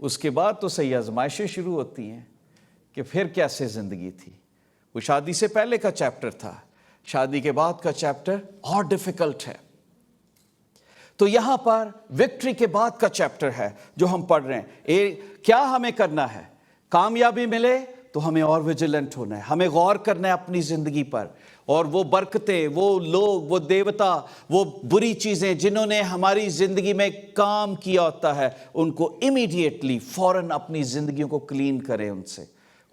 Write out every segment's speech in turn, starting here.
اس کے بعد تو صحیح آزمائشیں شروع ہوتی ہیں کہ پھر کیسے زندگی تھی. وہ شادی سے پہلے کا چیپٹر تھا, شادی کے بعد کا چیپٹر اور ڈیفیکلٹ ہے. تو یہاں پر وکٹری کے بعد کا چیپٹر ہے جو ہم پڑھ رہے ہیں. کیا ہمیں کرنا ہے؟ کامیابی ملے تو ہمیں اور ویجیلنٹ ہونا ہے, ہمیں غور کرنا ہے اپنی زندگی پر, اور وہ برکتیں, وہ لوگ, وہ دیوتا, وہ بری چیزیں جنہوں نے ہماری زندگی میں کام کیا ہوتا ہے, ان کو امیڈیٹلی فوراً اپنی زندگیوں کو کلین کریں ان سے.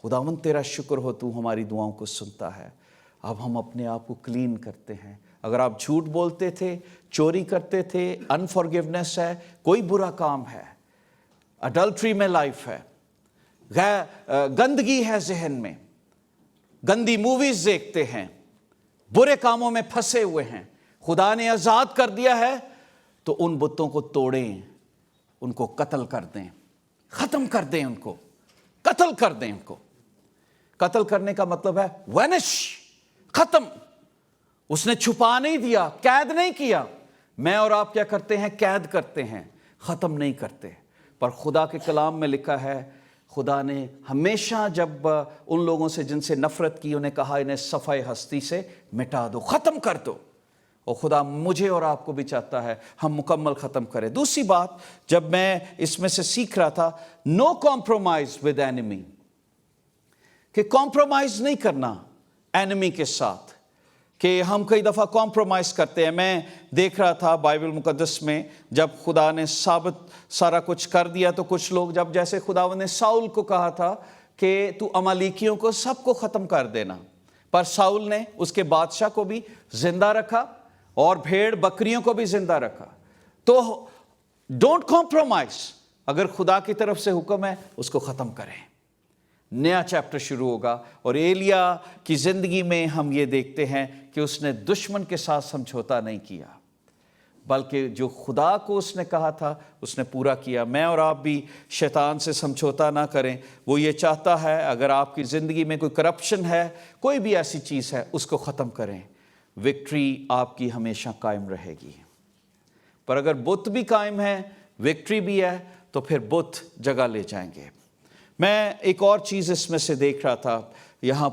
خداوند تیرا شکر ہو, تو ہماری دعاؤں کو سنتا ہے. اب ہم اپنے آپ کو کلین کرتے ہیں. اگر آپ جھوٹ بولتے تھے, چوری کرتے تھے, انفارگیونیس ہے, کوئی برا کام ہے, اڈلٹری میں لائف ہے, گندگی ہے ذہن میں, گندی موویز دیکھتے ہیں, برے کاموں میں پھنسے ہوئے ہیں, خدا نے آزاد کر دیا ہے, تو ان بتوں کو توڑیں, ان کو قتل کر دیں, ختم کر دیں, ان کو قتل کر دیں. ان کو قتل کرنے کا مطلب ہے وینش, ختم. اس نے چھپا نہیں دیا, قید نہیں کیا. میں اور آپ کیا کرتے ہیں؟ قید کرتے ہیں, ختم نہیں کرتے. پر خدا کے کلام میں لکھا ہے, خدا نے ہمیشہ جب ان لوگوں سے جن سے نفرت کی, انہیں کہا انہیں صفحہ ہستی سے مٹا دو, ختم کر دو. اور خدا مجھے اور آپ کو بھی چاہتا ہے ہم مکمل ختم کریں. دوسری بات جب میں اس میں سے سیکھ رہا تھا, نو کمپرومائز ود اینمی, کہ کمپرومائز نہیں کرنا اینمی کے ساتھ, کہ ہم کئی دفعہ کمپرومائز کرتے ہیں. میں دیکھ رہا تھا بائبل مقدس میں جب خدا نے ثابت سارا کچھ کر دیا, تو کچھ لوگ جب جیسے خداوند نے ساؤل کو کہا تھا کہ تو امالیکیوں کو سب کو ختم کر دینا, پر ساؤل نے اس کے بادشاہ کو بھی زندہ رکھا اور بھیڑ بکریوں کو بھی زندہ رکھا. تو ڈونٹ کمپرومائز, اگر خدا کی طرف سے حکم ہے اس کو ختم کریں. نیا چیپٹر شروع ہوگا. اور ایلیا کی زندگی میں ہم یہ دیکھتے ہیں کہ اس نے دشمن کے ساتھ سمجھوتا نہیں کیا, بلکہ جو خدا کو اس نے کہا تھا اس نے پورا کیا. میں اور آپ بھی شیطان سے سمجھوتا نہ کریں. وہ یہ چاہتا ہے اگر آپ کی زندگی میں کوئی کرپشن ہے, کوئی بھی ایسی چیز ہے, اس کو ختم کریں. وکٹری آپ کی ہمیشہ قائم رہے گی. پر اگر بت بھی قائم ہے, وکٹری بھی ہے, تو پھر بت جگہ لے جائیں گے. میں ایک اور چیز اس میں سے دیکھ رہا تھا, یہاں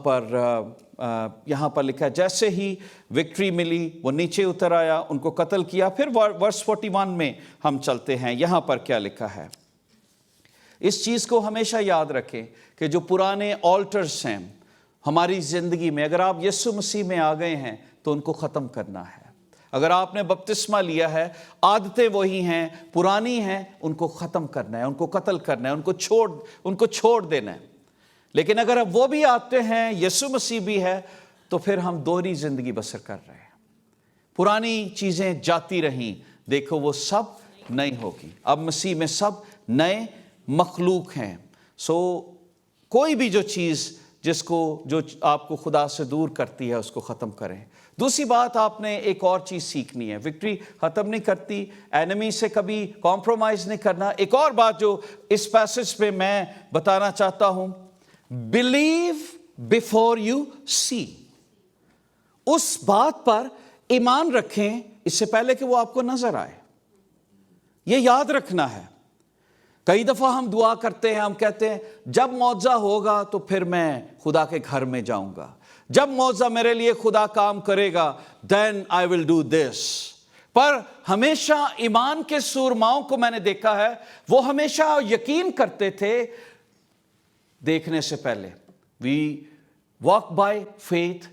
پر لکھا ہے جیسے ہی وکٹری ملی وہ نیچے اتر آیا, ان کو قتل کیا. پھر ورس 41 میں ہم چلتے ہیں. یہاں پر کیا لکھا ہے؟ اس چیز کو ہمیشہ یاد رکھیں کہ جو پرانے آلٹرز ہیں ہماری زندگی میں, اگر آپ یسوع مسیح میں آ گئے ہیں تو ان کو ختم کرنا ہے. اگر آپ نے بپتسمہ لیا ہے, عادتیں وہی ہیں, پرانی ہیں, ان کو ختم کرنا ہے, ان کو قتل کرنا ہے, ان کو چھوڑ دینا ہے. لیکن اگر اب وہ بھی آتے ہیں, یسوع مسیح بھی ہے, تو پھر ہم دوہری زندگی بسر کر رہے ہیں. پرانی چیزیں جاتی رہیں, دیکھو وہ سب نئی ہوگی. اب مسیح میں سب نئے مخلوق ہیں. سو کوئی بھی جو چیز جو آپ کو خدا سے دور کرتی ہے اس کو ختم کریں. دوسری بات آپ نے ایک اور چیز سیکھنی ہے, وکٹری ختم نہیں کرتی, اینمی سے کبھی کمپرومائز نہیں کرنا. ایک اور بات جو اس پیسج پہ میں بتانا چاہتا ہوں, بلیو بیفور یو سی. اس بات پر ایمان رکھیں اس سے پہلے کہ وہ آپ کو نظر آئے. یہ یاد رکھنا ہے. کئی دفعہ ہم دعا کرتے ہیں, ہم کہتے ہیں جب معجزہ ہوگا تو پھر میں خدا کے گھر میں جاؤں گا, جب معجزہ میرے لیے خدا کام کرے گا then I will do this. پر ہمیشہ ایمان کے سورماؤں کو میں نے دیکھا ہے, وہ ہمیشہ یقین کرتے تھے دیکھنے سے پہلے. we walk by faith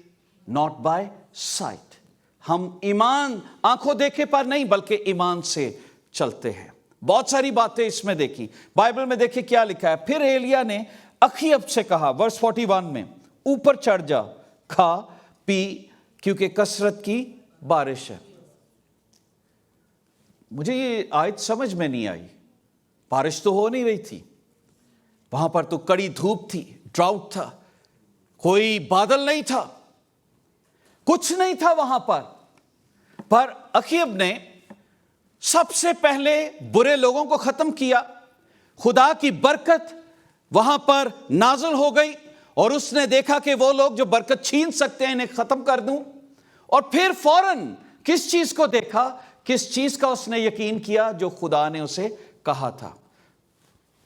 not by sight. ہم ایمان آنکھوں دیکھے پر نہیں بلکہ ایمان سے چلتے ہیں. بہت ساری باتیں اس میں دیکھی. بائبل میں دیکھیں کیا لکھا ہے. پھر ایلیا نے اخیب سے کہا, ورس 41 میں, اوپر چڑھ جا, کھا پی, کیونکہ کثرت کی بارش ہے. مجھے یہ آیت سمجھ میں نہیں آئی. بارش تو ہو نہیں رہی تھی وہاں پر, تو کڑی دھوپ تھی, ڈراؤٹ تھا, کوئی بادل نہیں تھا, کچھ نہیں تھا وہاں پر. پر اخیب نے سب سے پہلے برے لوگوں کو ختم کیا. خدا کی برکت وہاں پر نازل ہو گئی, اور اس نے دیکھا کہ وہ لوگ جو برکت چھین سکتے ہیں انہیں ختم کر دوں. اور پھر فوراً کس چیز کو دیکھا, کس چیز کا اس نے یقین کیا, جو خدا نے اسے کہا تھا.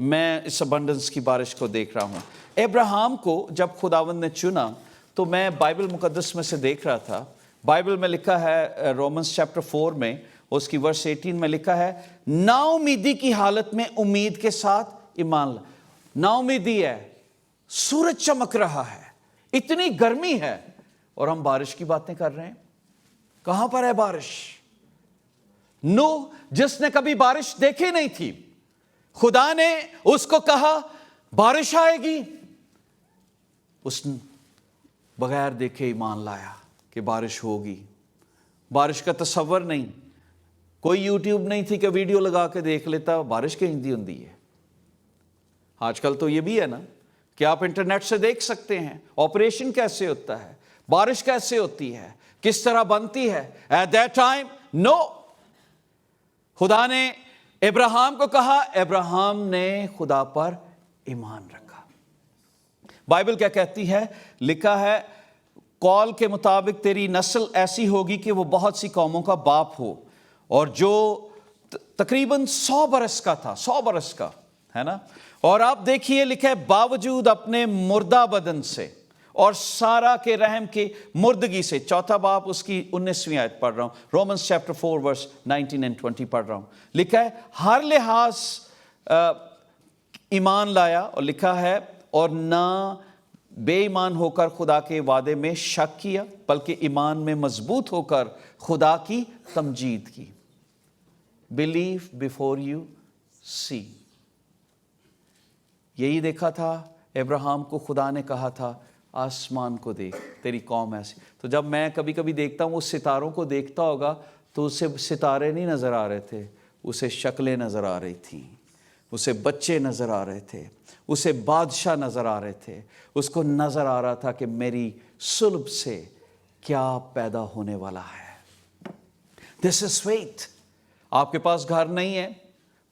میں اس ابنڈنس کی بارش کو دیکھ رہا ہوں. ابراہیم کو جب خداوند نے چنا تو میں بائبل مقدس میں سے دیکھ رہا تھا. بائبل میں لکھا ہے رومنس چیپٹر 4 میں اس کی ورس 18 میں لکھا ہے نا امیدی کی حالت میں امید کے ساتھ ایمان لا. نا امیدی ہے, سورج چمک رہا ہے, اتنی گرمی ہے اور ہم بارش کی باتیں کر رہے ہیں. کہاں پر ہے بارش؟ نوح جس نے کبھی بارش دیکھی نہیں تھی, خدا نے اس کو کہا بارش آئے گی, اس نے بغیر دیکھے ایمان لایا کہ بارش ہوگی. بارش کا تصور نہیں, کوئی یوٹیوب نہیں تھی کہ ویڈیو لگا کے دیکھ لیتا بارش کہیں دی ہوندی ہے. آج کل تو یہ بھی ہے نا کہ آپ انٹرنیٹ سے دیکھ سکتے ہیں آپریشن کیسے ہوتا ہے, بارش کیسے ہوتی ہے, کس طرح بنتی ہے. ایٹ دیٹ ٹائم نو, خدا نے ابراہیم کو کہا, ابراہیم نے خدا پر ایمان رکھا. بائبل کیا کہتی ہے؟ لکھا ہے قول کے مطابق تیری نسل ایسی ہوگی کہ وہ بہت سی قوموں کا باپ ہو. اور جو تقریباً 100 برس کا تھا, 100 برس کا ہے نا. اور آپ دیکھیے لکھا ہے باوجود اپنے مردہ بدن سے اور سارا کے رحم کی مردگی سے. چوتھا باب اس کی 19ویں آیت پڑھ رہا ہوں, رومنس چیپٹر 4 ورس 19 and 20 پڑھ رہا ہوں. لکھا ہے ہر لحاظ ایمان لایا, اور لکھا ہے اور نہ بے ایمان ہو کر خدا کے وعدے میں شک کیا, بلکہ ایمان میں مضبوط ہو کر خدا کی تمجید کی. Believe before you see. یہی دیکھا تھا ابراہیم کو خدا نے کہا تھا آسمان کو دیکھ تیری قوم ایسی. تو جب میں کبھی کبھی دیکھتا ہوں اس ستاروں کو دیکھتا ہوگا تو اسے ستارے نہیں نظر آ رہے تھے, اسے شکلیں نظر آ رہی تھیں, اسے بچے نظر آ رہے تھے, اسے بادشاہ نظر آ رہے تھے. اس کو نظر آ رہا تھا کہ میری صلب سے کیا پیدا ہونے والا ہے. This is faith. آپ کے پاس گھر نہیں ہے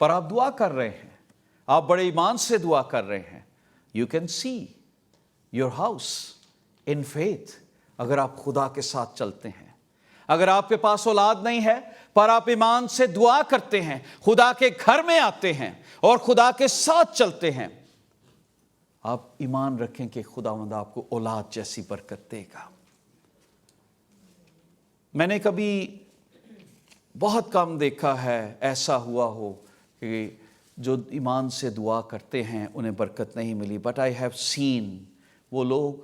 پر آپ دعا کر رہے ہیں, آپ بڑے ایمان سے دعا کر رہے ہیں. You can see your house in faith. اگر آپ خدا کے ساتھ چلتے ہیں, اگر آپ کے پاس اولاد نہیں ہے پر آپ ایمان سے دعا کرتے ہیں, خدا کے گھر میں آتے ہیں اور خدا کے ساتھ چلتے ہیں, آپ ایمان رکھیں کہ خداوند آپ کو اولاد جیسی برکت دے گا. میں نے کبھی بہت کم دیکھا ہے ایسا ہوا ہو کہ جو ایمان سے دعا کرتے ہیں انہیں برکت نہیں ملی. بٹ آئی ہیو سین وہ لوگ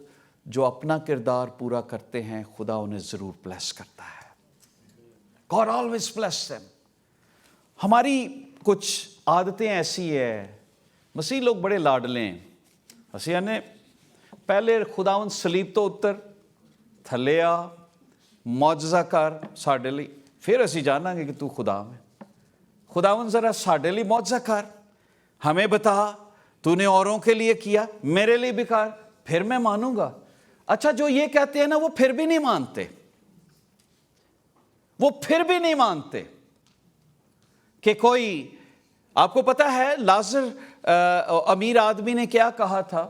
جو اپنا کردار پورا کرتے ہیں خدا انہیں ضرور بلیس کرتا ہے. God always bless them. ہماری کچھ عادتیں ایسی ہے, مسیح لوگ بڑے لاڈلے ہیں. مسیح نے پہلے خداوند صلیب تو اتر, تھلے آ, معجزہ کر ساڈے لئی, پھر اسی جانا گے کہ تو خدا میں. خداوند ذرا ساڈے لئی معجزہ کر, ہمیں بتا تو نے اوروں کے لیے کیا, میرے لیے بھی کر, پھر میں مانوں گا. اچھا جو یہ کہتے ہیں نا وہ پھر بھی نہیں مانتے, وہ پھر بھی نہیں مانتے کہ کوئی, آپ کو پتا ہے لازر امیر آدمی نے کیا کہا تھا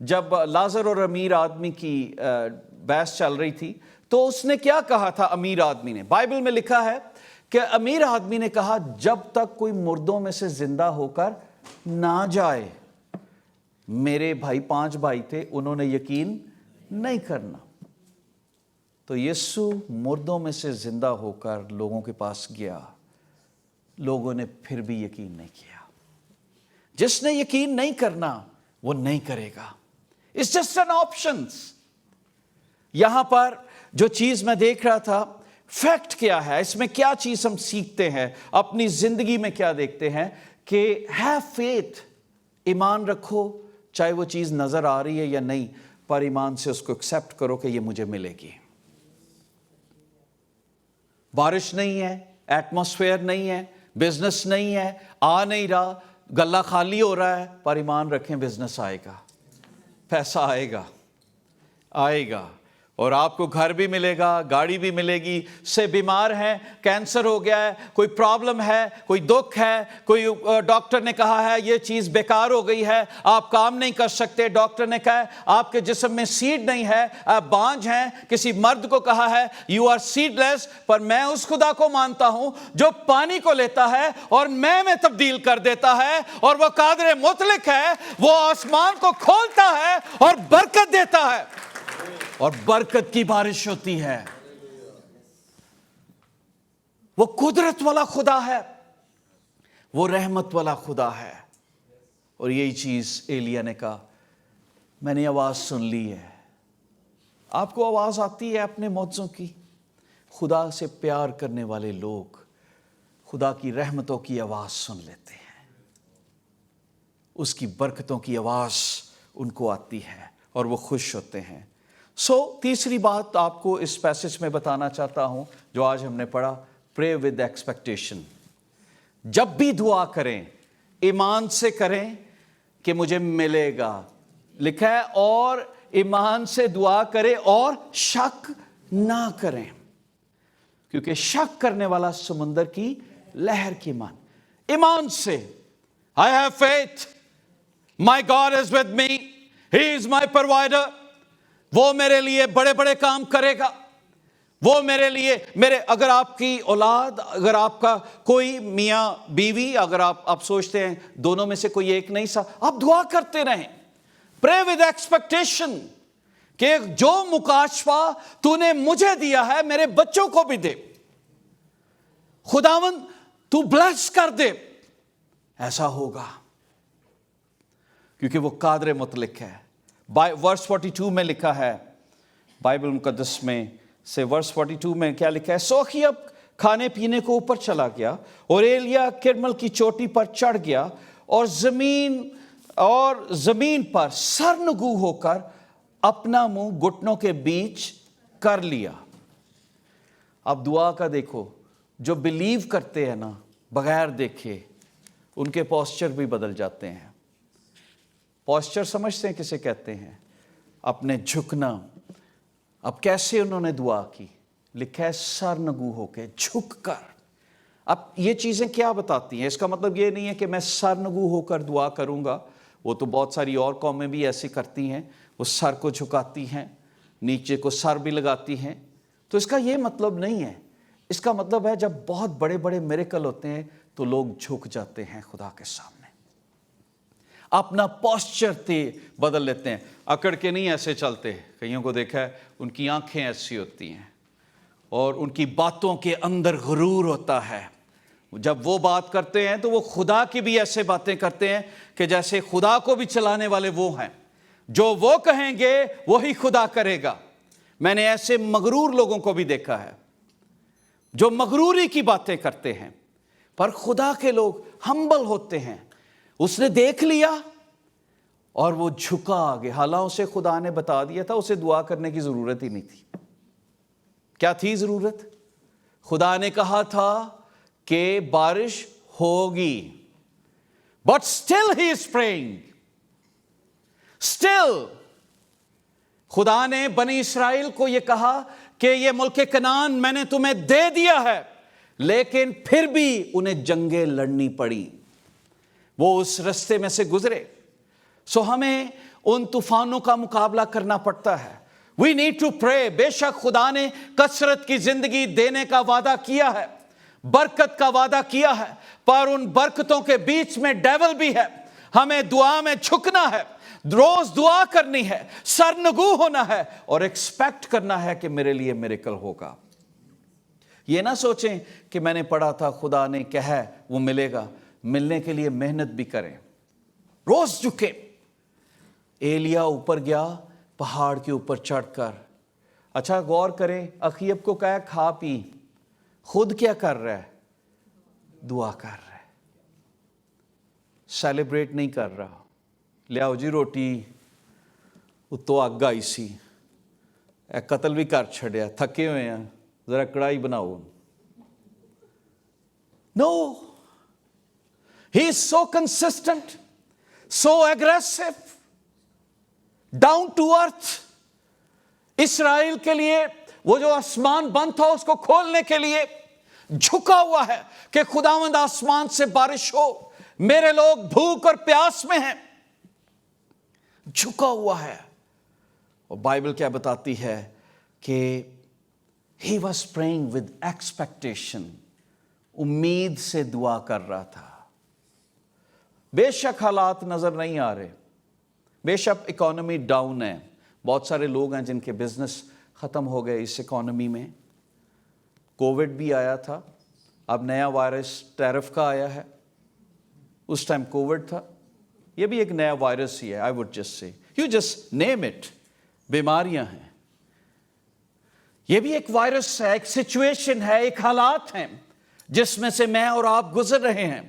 جب لازر اور امیر آدمی کی بحث چل رہی تھی, تو اس نے کیا کہا تھا امیر آدمی نے؟ بائبل میں لکھا ہے کہ امیر آدمی نے کہا جب تک کوئی مردوں میں سے زندہ ہو کر نہ جائے. میرے بھائی 5 بھائی تھے, انہوں نے یقین نہیں کرنا. تو یسوع مردوں میں سے زندہ ہو کر لوگوں کے پاس گیا, لوگوں نے پھر بھی یقین نہیں کیا. جس نے یقین نہیں کرنا وہ نہیں کرے گا. It's just an options. یہاں پر جو چیز میں دیکھ رہا تھا, فیکٹ کیا ہے, اس میں کیا چیز ہم سیکھتے ہیں, اپنی زندگی میں کیا دیکھتے ہیں کہ have faith, ایمان رکھو چاہے وہ چیز نظر آ رہی ہے یا نہیں, پر ایمان سے اس کو ایکسیپٹ کرو کہ یہ مجھے ملے گی. بارش نہیں ہے, ایٹماسفیئر نہیں ہے, بزنس نہیں ہے, آ نہیں رہا, گلہ خالی ہو رہا ہے, پر ایمان رکھیں بزنس آئے گا, پیسہ آئے گا, آئے گا. اور آپ کو گھر بھی ملے گا, گاڑی بھی ملے گی. سے بیمار ہیں, کینسر ہو گیا ہے, کوئی پرابلم ہے, کوئی دکھ ہے, کوئی ڈاکٹر نے کہا ہے یہ چیز بیکار ہو گئی ہے, آپ کام نہیں کر سکتے, ڈاکٹر نے کہا ہے آپ کے جسم میں سیڈ نہیں ہے, آپ بانجھ ہیں. کسی مرد کو کہا ہے یو آر سیڈ لیس. پر میں اس خدا کو مانتا ہوں جو پانی کو لیتا ہے اور میں تبدیل کر دیتا ہے, اور وہ قادر مطلق ہے, وہ آسمان کو کھولتا ہے اور برکت دیتا ہے, اور برکت کی بارش ہوتی ہے. وہ قدرت والا خدا ہے, وہ رحمت والا خدا ہے. اور یہی چیز ایلیا نے کہا, میں نے آواز سن لی ہے. آپ کو آواز آتی ہے اپنے معجزوں کی؟ خدا سے پیار کرنے والے لوگ خدا کی رحمتوں کی آواز سن لیتے ہیں, اس کی برکتوں کی آواز ان کو آتی ہے اور وہ خوش ہوتے ہیں. تیسری بات آپ کو اس پیسج میں بتانا چاہتا ہوں جو آج ہم نے پڑھا, پرے ود ایکسپیکٹیشن. جب بھی دعا کریں ایمان سے کریں کہ مجھے ملے گا. لکھا ہے اور ایمان سے دعا کریں اور شک نہ کریں, کیونکہ شک کرنے والا سمندر کی لہر کی مان. ایمان سے I have faith, my God is with me, He is my provider. وہ میرے لیے بڑے بڑے کام کرے گا, وہ میرے لیے اگر آپ کی اولاد, اگر آپ کا کوئی میاں بیوی, اگر آپ سوچتے ہیں دونوں میں سے کوئی ایک نہیں سا, آپ دعا کرتے رہیں. پرے ود ایکسپیکٹیشن کہ جو مکاشفہ تو نے مجھے دیا ہے میرے بچوں کو بھی دے, خداوند تو بلیس کر دے. ایسا ہوگا کیونکہ وہ قادر مطلق ہے. ورس 42 میں لکھا ہے, بائبل مقدس میں سے ورس 42 میں کیا لکھا ہے, سو اخیب کھانے پینے کو اوپر چلا گیا اور ایلیا کرمل کی چوٹی پر چڑھ گیا اور زمین پر سرنگو ہو کر اپنا منہ گھٹنوں کے بیچ کر لیا. اب دعا کا دیکھو, جو بلیو کرتے ہیں نا بغیر دیکھے, ان کے پوسچر بھی بدل جاتے ہیں. پوسچر سمجھتے ہیں کسے کہتے ہیں؟ اپنے جھکنا. اب کیسے انہوں نے دعا کی؟ لکھا ہے سرنگو ہو کے, جھک کر. اب یہ چیزیں کیا بتاتی ہیں؟ اس کا مطلب یہ نہیں ہے کہ میں سرنگو ہو کر دعا کروں گا. وہ تو بہت ساری اور قومیں بھی ایسی کرتی ہیں, وہ سر کو جھکاتی ہیں, نیچے کو سر بھی لگاتی ہیں. تو اس کا یہ مطلب نہیں ہے. اس کا مطلب ہے جب بہت بڑے بڑے میریکل ہوتے ہیں تو لوگ جھک جاتے ہیں خدا کے سامنے, اپنا پوسچر بدل لیتے ہیں. اکڑ کے نہیں ایسے چلتے. کئیوں کو دیکھا ہے ان کی آنکھیں ایسی ہوتی ہیں اور ان کی باتوں کے اندر غرور ہوتا ہے. جب وہ بات کرتے ہیں تو وہ خدا کی بھی ایسے باتیں کرتے ہیں کہ جیسے خدا کو بھی چلانے والے وہ ہیں. جو وہ کہیں گے وہی خدا کرے گا. میں نے ایسے مغرور لوگوں کو بھی دیکھا ہے جو مغروری کی باتیں کرتے ہیں, پر خدا کے لوگ ہمبل ہوتے ہیں. اس نے دیکھ لیا اور وہ جھکا آگے. حالانکہ اسے خدا نے بتا دیا تھا, اسے دعا کرنے کی ضرورت ہی نہیں تھی. کیا تھی ضرورت؟ خدا نے کہا تھا کہ بارش ہوگی, but still he is praying. Still خدا نے بنی اسرائیل کو یہ کہا کہ یہ ملک کنعان میں نے تمہیں دے دیا ہے, لیکن پھر بھی انہیں جنگیں لڑنی پڑی. وہ اس رستے میں سے گزرے. ہمیں ان طوفانوں کا مقابلہ کرنا پڑتا ہے. We need to pray. بے شک خدا نے کثرت کی زندگی دینے کا وعدہ کیا ہے, برکت کا وعدہ کیا ہے, پر ان برکتوں کے بیچ میں ڈیول بھی ہے. ہمیں دعا میں جھکنا ہے, روز دعا کرنی ہے, سرنگو ہونا ہے اور ایکسپیکٹ کرنا ہے کہ میرے لیے میریکل ہوگا. یہ نہ سوچیں کہ میں نے پڑھا تھا خدا نے کہا وہ ملے گا. ملنے کے لیے محنت بھی کریں, روز جھکیں. ایلیا اوپر گیا پہاڑ کے اوپر چڑھ کر. اچھا غور کریں, اخیب کو کہا کھا پی, خود کیا کر رہا ہے؟ دعا کر رہا ہے, سیلیبریٹ نہیں کر رہا. لیاؤ جی روٹی, اتو اگ آئی سی, قتل بھی کر چھڑیا, تھکے ہوئے ہیں, ذرا کڑائی بناؤ. No, he is so consistent, so aggressive, down to earth. اسرائیل کے لیے وہ جو آسمان بند تھا اس کو کھولنے کے لیے جھکا ہوا ہے کہ خداوند آسمان سے بارش ہو، میرے لوگ بھوک اور پیاس میں ہیں، جھکا ہوا ہے۔ اور بائبل کیا بتاتی ہے کہ he was praying with expectation، امید سے دعا کر رہا تھا۔ بے شک حالات نظر نہیں آ رہے، بے شک اکانومی ڈاؤن ہے، بہت سارے لوگ ہیں جن کے بزنس ختم ہو گئے اس اکانومی میں۔ کووڈ بھی آیا تھا، اب نیا وائرس ٹیرف کا آیا ہے، اس ٹائم کووڈ تھا، یہ بھی ایک نیا وائرس ہی ہے۔ I would just say you just name it, بیماریاں ہیں، یہ بھی ایک وائرس ہے، ایک سچویشن ہے، ایک حالات ہیں جس میں سے میں اور آپ گزر رہے ہیں۔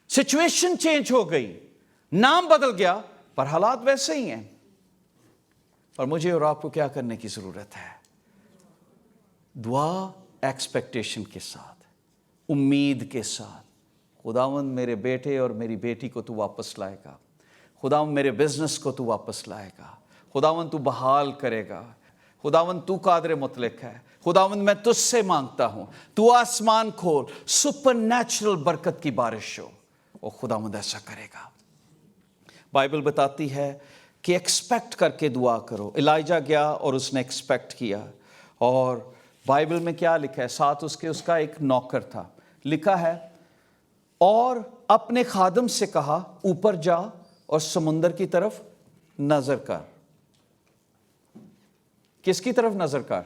سچویشن چینج ہو گئی، نام بدل گیا، پر حالات ویسے ہی ہیں۔ اور مجھے اور آپ کو کیا کرنے کی ضرورت ہے؟ دعا ایکسپیکٹیشن کے ساتھ، امید کے ساتھ، خداوند میرے بیٹے اور میری بیٹی کو تو واپس لائے گا، خداوند میرے بزنس کو تو واپس لائے گا، خداوند تو بحال کرے گا، خداوند تو قادر مطلق ہے، خداوند میں تجھ سے مانگتا ہوں تو آسمان کھول، سپر نیچرل برکت کی بارش ہو، اور خداوند ایسا کرے گا۔ بائبل بتاتی ہے کہ ایکسپیکٹ کر کے دعا کرو۔ الائجہ گیا اور اس نے ایکسپیکٹ کیا، اور بائبل میں کیا لکھا ہے؟ ساتھ اس کا ایک نوکر تھا، لکھا ہے اور اپنے خادم سے کہا اوپر جا اور سمندر کی طرف نظر کر۔ کس کی طرف نظر کر؟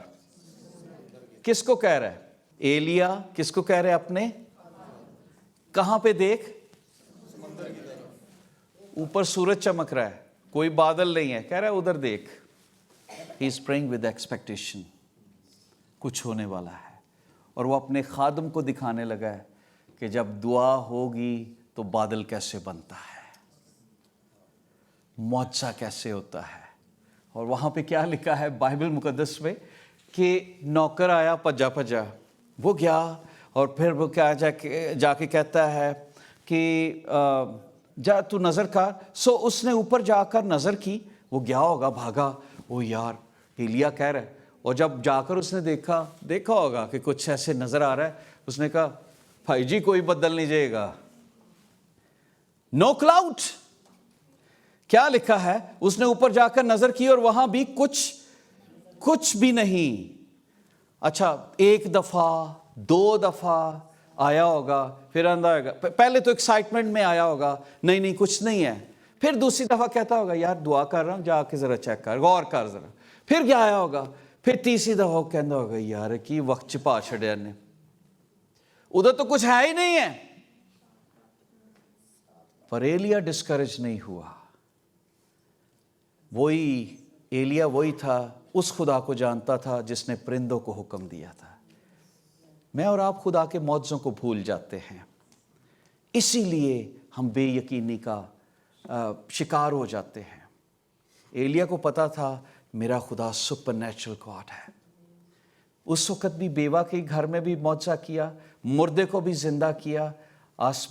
کس کو کہہ رہا ہے؟ ایلیا کس کو کہہ رہے اپنے؟ کہاں پہ دیکھ؟ اوپر سورج چمک رہا ہے، کوئی بادل نہیں ہے، کہہ رہا ہے ادھر دیکھ۔ He is praying with expectation، کچھ ہونے والا ہے، اور وہ اپنے خادم کو دکھانے لگا ہے کہ جب دعا ہوگی تو بادل کیسے بنتا ہے، معجزہ کیسے ہوتا ہے۔ اور وہاں پہ کیا لکھا ہے بائبل مقدس میں کہ نوکر آیا پجا پجا، وہ گیا اور پھر وہ کیا جا کے کہتا ہے کہ جا تو نظر کر۔ سو اس نے اوپر جا کر نظر کی، وہ گیا ہوگا بھاگا، وہ یار ایلیا کہہ رہا ہے، اور جب جا کر اس نے دیکھا ہوگا کہ کچھ ایسے نظر آ رہا ہے، اس نے کہا بھائی جی کوئی بدل نہیں جائے گا، نو کلاؤڈ۔ کیا لکھا ہے؟ اس نے اوپر جا کر نظر کی اور وہاں بھی کچھ بھی نہیں۔ اچھا ایک دفعہ دو دفعہ آیا ہوگا، پھر آندہ ہوگا، پہلے تو ایکسائٹمنٹ میں آیا ہوگا، نہیں کچھ نہیں ہے، پھر دوسری دفعہ کہتا ہوگا یار دعا کر رہا ہوں جا کے ذرا چیک کر، غور کر ذرا، پھر کیا آیا ہوگا، پھر تیسری دفعہ کہتا ہوگا یار کی وقت چھپا چھڑیا نے، ادھر تو کچھ ہے ہی نہیں ہے۔ پر ایلیا ڈسکریج نہیں ہوا، وہی ایلیا وہی تھا، اس خدا کو جانتا تھا جس نے پرندوں کو حکم دیا تھا۔ میں اور آپ خدا کے معجزوں کو بھول جاتے ہیں، اسی لیے ہم بے یقینی کا شکار ہو جاتے ہیں۔ ایلیا کو پتا تھا میرا خدا سپر نیچرل گاڈ ہے۔ اس وقت بھی بیوہ کے گھر میں بھی معجزہ کیا، مردے کو بھی زندہ کیا،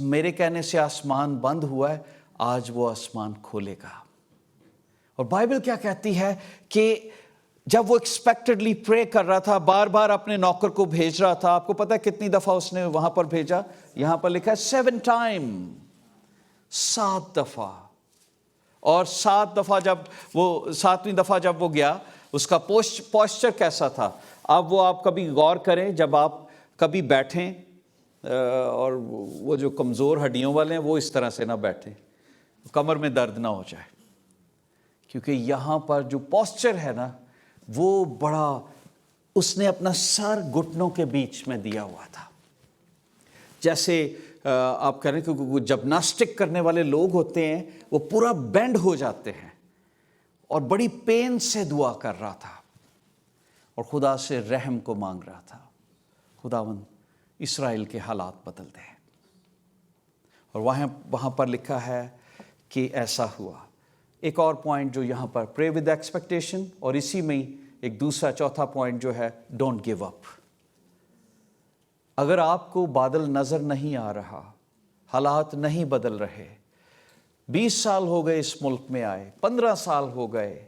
میرے کہنے سے آسمان بند ہوا ہے، آج وہ آسمان کھولے گا۔ اور بائبل کیا کہتی ہے کہ جب وہ ایکسپیکٹڈلی پرے کر رہا تھا، بار بار اپنے نوکر کو بھیج رہا تھا، آپ کو پتا ہے کتنی دفعہ اس نے وہاں پر بھیجا؟ یہاں پر لکھا ہے 7 ٹائم، 7 دفعہ۔ اور 7 دفعہ جب وہ 7ویں دفعہ جب وہ گیا، اس کا پوسچر کیسا تھا؟ اب وہ آپ کبھی غور کریں، جب آپ کبھی بیٹھیں اور وہ جو کمزور ہڈیوں والے ہیں وہ اس طرح سے نہ بیٹھیں، کمر میں درد نہ ہو جائے، کیونکہ یہاں پر جو پوسچر ہے نا وہ بڑا، اس نے اپنا سر گھٹنوں کے بیچ میں دیا ہوا تھا، جیسے آپ کہہ رہے ہیں کہ جمناسٹک کرنے والے لوگ ہوتے ہیں وہ پورا بینڈ ہو جاتے ہیں، اور بڑی پین سے دعا کر رہا تھا اور خدا سے رحم کو مانگ رہا تھا، خداوند اسرائیل کے حالات بدل دے۔ اور وہاں پر لکھا ہے کہ ایسا ہوا۔ ایک اور پوائنٹ جو یہاں پر پرے ود ایکسپیکٹیشن، اور اسی میں ایک دوسرا چوتھا پوائنٹ جو ہے ڈونٹ گیو اپ۔ اگر آپ کو بادل نظر نہیں آ رہا، حالات نہیں بدل رہے، 20 سال ہو گئے اس ملک میں آئے، 15 سال ہو گئے،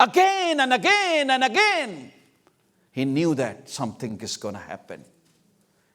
Again and again and again. He knew that something is going to happen.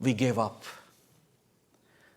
We give up.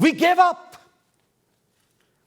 We give up.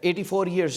84 years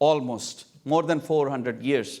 almost more than 400 years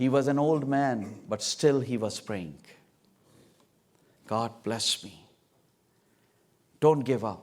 he was an old man but still he was praying, God bless me, don't give up।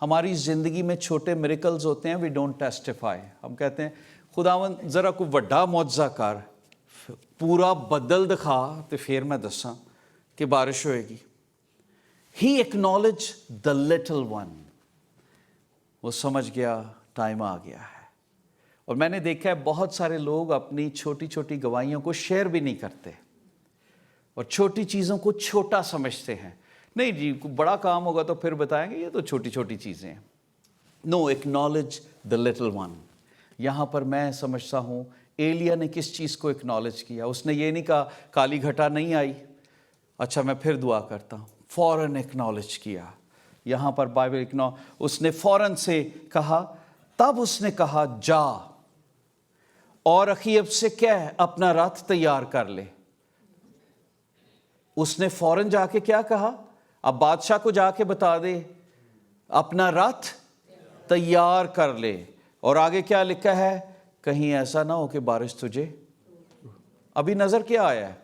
ہماری زندگی میں چھوٹے miracles ہوتے ہیں, we don't testify. ہم کہتے ہیں خداوند ذرا کوئی بڑا معجزہ کر, پورا بدل دکھا تو پھر میں دساں کہ بارش ہوئے گی. ہی ایکنالج دا لٹل ون. وہ سمجھ گیا ٹائم آ گیا ہے. اور میں نے دیکھا ہے بہت سارے لوگ اپنی چھوٹی چھوٹی گواہیوں کو شیئر بھی نہیں کرتے اور چھوٹی چیزوں کو چھوٹا سمجھتے ہیں. نہیں جی بڑا کام ہوگا تو پھر بتائیں گے, یہ تو چھوٹی چھوٹی چیزیں ہیں. نو, ایکنالج دا لٹل ون. یہاں پر میں سمجھتا ہوں ایلیا نے کس چیز کو ایکنالج کیا. اس نے یہ نہیں کہا کالی گھٹا نہیں آئی, اچھا میں پھر دعا کرتا ہوں. فوراً ایکنالج کیا. یہاں پر بائبل اس نے فوراً سے کہا. تب اس نے کہا جا اور اخیب سے کہہ اپنا رتھ تیار کر لے. اس نے فوراً جا کے کیا کہا؟ اب بادشاہ کو جا کے بتا دے اپنا رتھ تیار کر لے. اور آگے کیا لکھا ہے؟ کہیں ایسا نہ ہو کہ بارش تجھے. ابھی نظر کیا آیا ہے؟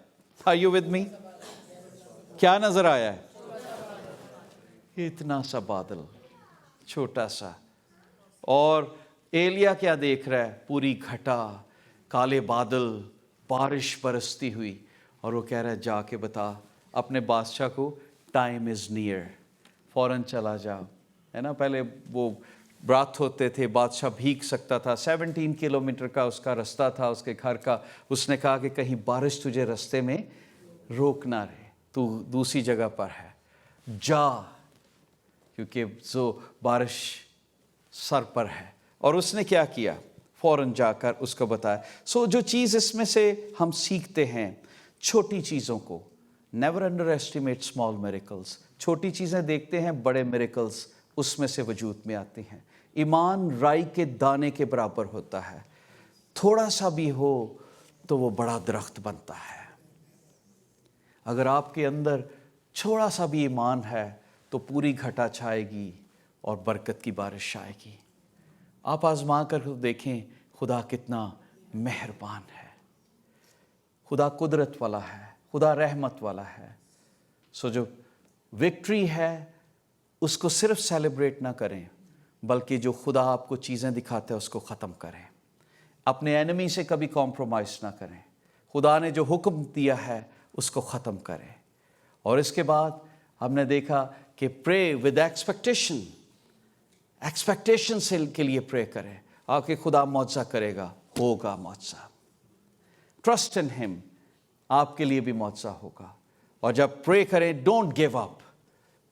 Are you with me؟ کیا نظر آیا ہے؟ اتنا سا بادل چھوٹا سا. اور ایلیا کیا دیکھ رہا ہے؟ پوری گھٹا, کالے بادل, بارش برستی ہوئی. اور وہ کہہ رہا ہے جا کے بتا اپنے بادشاہ کو ٹائم از نیئر. فوراً چلا جا. ہے نا, پہلے وہ رات ہوتے تھے, بادشاہ بھیگ سکتا تھا. 17 کلومیٹر کا اس کا رستہ تھا اس کے گھر کا. اس نے کہا کہ کہیں بارش تجھے رستے میں روک نہ رہے, تو دوسری جگہ پر ہے, جا, کیونکہ جو بارش سر پر ہے. اور اس نے کیا کیا؟ فوراً جا کر اس کو بتایا. جو چیز اس میں سے ہم سیکھتے ہیں, چھوٹی چیزوں کو, never under estimate small miracles. چھوٹی چیزیں دیکھتے ہیں, بڑے میریکلز اس میں سے وجود میں آتے ہیں. ایمان رائی کے دانے کے برابر ہوتا ہے, تھوڑا سا بھی ہو تو وہ بڑا درخت بنتا ہے. اگر آپ کے اندر چھوڑا سا بھی ایمان ہے تو پوری گھٹا چھائے گی اور برکت کی بارش آئے گی. آپ آزما کر دیکھیں خدا کتنا مہربان ہے, خدا قدرت والا ہے, خدا رحمت والا ہے. جو وکٹری ہے اس کو صرف سیلیبریٹ نہ کریں, بلکہ جو خدا آپ کو چیزیں دکھاتا ہے اس کو ختم کریں. اپنے اینمی سے کبھی کمپرومائز نہ کریں. خدا نے جو حکم دیا ہے اس کو ختم کریں. اور اس کے بعد ہم نے دیکھا کہ پرے ود ایکسپیکٹیشن, ایکسپیکٹیشن سے کے لیے پرے کریں. آپ کے خدا معجزہ کرے گا, ہوگا معجزہ. ٹرسٹ ان ہم, آپ کے لیے بھی معجزہ ہوگا. اور جب پرے کریں ڈونٹ گیو اپ,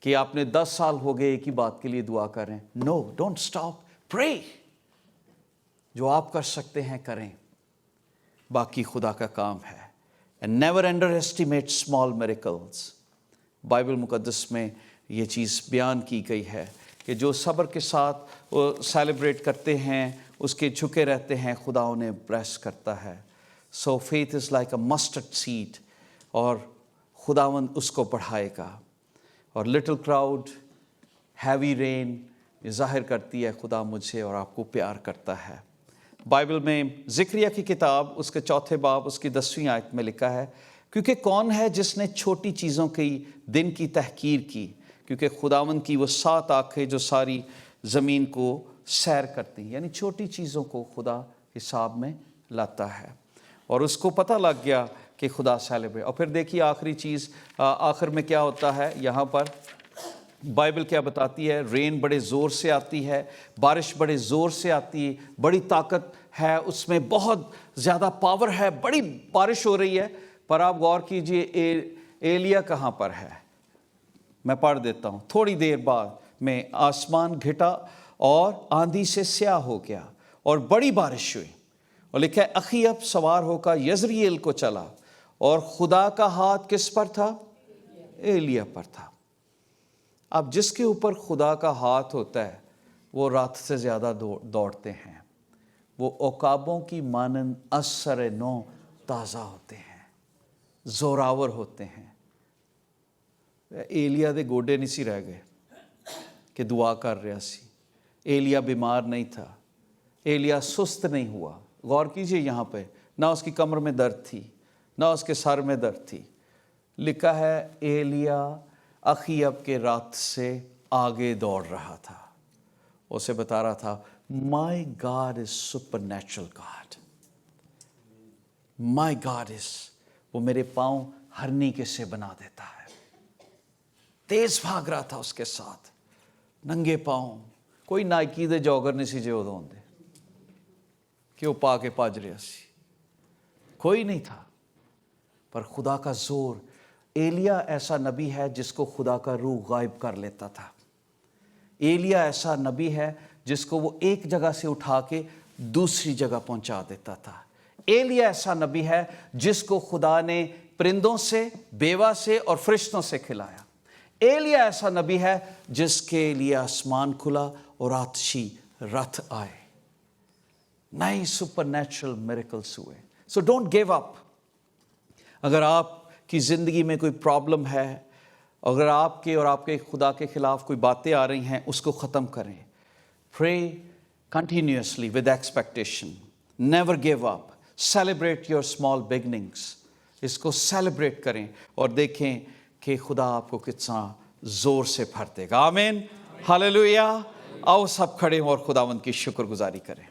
کہ آپ نے 10 سال ہو گئے ایک ہی بات کے لیے دعا کر رہے ہیں. نو, ڈونٹ اسٹاپ, پرے. جو آپ کر سکتے ہیں کریں, باقی خدا کا کام ہے. And never under estimate small miracles. Bible مقدس میں یہ چیز بیان کی گئی ہے کہ جو صبر کے ساتھ وہ سیلیبریٹ کرتے ہیں, اس کے جھکے رہتے ہیں, خدا انہیں بلیس کرتا ہے. So faith is like a mustard seed, اور خداوند اس کو بڑھائے گا. اور لٹل کراؤڈ, ہیوی رین, یہ ظاہر کرتی ہے خدا مجھے اور آپ کو پیار کرتا ہے. بائبل میں زکریا کی کتاب اس کے 4 باب اس کی 10ویں آیت میں لکھا ہے, کیونکہ کون ہے جس نے چھوٹی چیزوں کی دن کی تحقیر کی, کیونکہ خداوند کی وہ 7 آنکھیں جو ساری زمین کو سیر کرتی ہیں. یعنی چھوٹی چیزوں کو خدا حساب میں لاتا ہے. اور اس کو پتہ لگ گیا کہ خدا سیلیبریٹ. اور پھر دیکھیے آخری چیز, آخر میں کیا ہوتا ہے. یہاں پر بائبل کیا بتاتی ہے؟ رین بڑے زور سے آتی ہے, بارش بڑے زور سے آتی ہے, بڑی طاقت ہے اس میں, بہت زیادہ پاور ہے, بڑی بارش ہو رہی ہے. پر آپ غور کیجئے ایلیا کہاں پر ہے؟ میں پڑھ دیتا ہوں. تھوڑی دیر بعد میں آسمان گھٹا اور آندھی سے سیاہ ہو گیا اور بڑی بارش ہوئی. اور لکھا ہے اخیب سوار ہو کر یزریل کو چلا, اور خدا کا ہاتھ کس پر تھا؟ ایلیا پر تھا. اب جس کے اوپر خدا کا ہاتھ ہوتا ہے وہ رات سے زیادہ دوڑتے ہیں, وہ عقابوں کی مانند اثر نو تازہ ہوتے ہیں, زوراور ہوتے ہیں. ایلیا دے گوڈے نہیں سی رہ گئے کہ دعا کر رہا سی. ایلیا بیمار نہیں تھا, ایلیا سست نہیں ہوا. غور کیجئے یہاں پہ, نہ اس کی کمر میں درد تھی, نہ اس کے سر میں درد تھی. لکھا ہے ایلیا اخیب کے رات سے آگے دوڑ رہا تھا. اسے بتا رہا تھا my God is super natural God. My God is, وہ میرے پاؤں ہرنی کے سے بنا دیتا ہے. تیز بھاگ رہا تھا اس کے ساتھ ننگے پاؤں. کوئی نائکی دے جوگر نہیں سی جو ادوں ہوندے کہ وہ پا کے پاج رہا سی، کوئی نہیں تھا. پر خدا کا زور. ایلیا ایسا نبی ہے جس کو خدا کا روح غائب کر لیتا تھا. ایلیا ایسا نبی ہے جس کو وہ ایک جگہ سے اٹھا کے دوسری جگہ پہنچا دیتا تھا. ایلیا ایسا نبی ہے جس کو خدا نے پرندوں سے، بیوہ سے اور فرشتوں سے کھلایا. ایلیا ایسا نبی ہے جس کے لیے آسمان کھلا اور آتشی رتھ آئے. نئے سپر نیچرل میریکلز ہوئے. So don't give up. اگر آپ کی زندگی میں کوئی پرابلم ہے، اگر آپ کے اور آپ کے خدا کے خلاف کوئی باتیں آ رہی ہیں، اس کو ختم کریں. Pray continuously with expectation. Never give up. Celebrate your small beginnings. اس کو سیلیبریٹ کریں اور دیکھیں کہ خدا آپ کو کتنا زور سے بھر دے گا. آمین. ہاللویا. آؤ سب کھڑے ہوں اور خداوند کی شکر گزاری کریں.